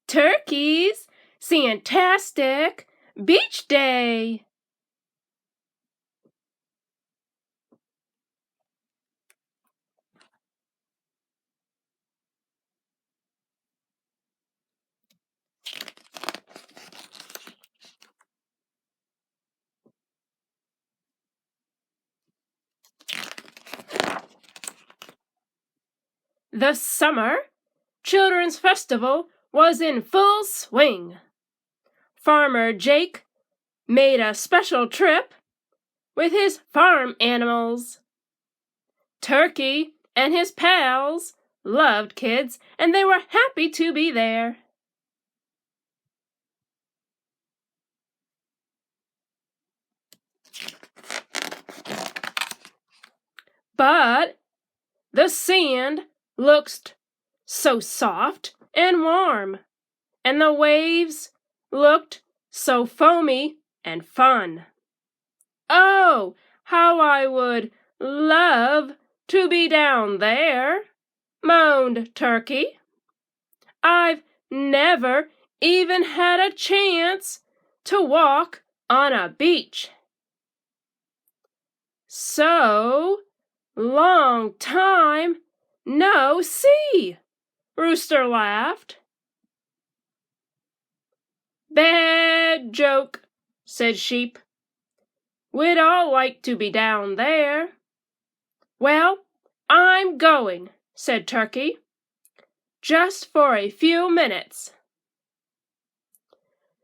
Turkey's Sandtastic Beach Day! The summer children's festival was in full swing. Farmer Jake made a special trip with his farm animals. Turkey and his pals loved kids, and they were happy to be there. But the sand looked so soft and warm, and the waves looked so foamy and fun. Oh, how I would love to be down there, moaned Turkey. I've never even had a chance to walk on a beach. So long time no see, Rooster laughed. Bad joke, said Sheep. We'd all like to be down there. Well, I'm going, said Turkey. Just for a few minutes.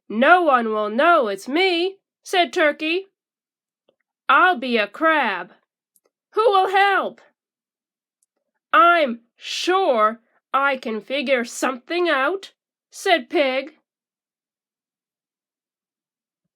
No one will know it's me, said Turkey. I'll be a crab. Who will help? I'm sure I can figure something out, said Pig.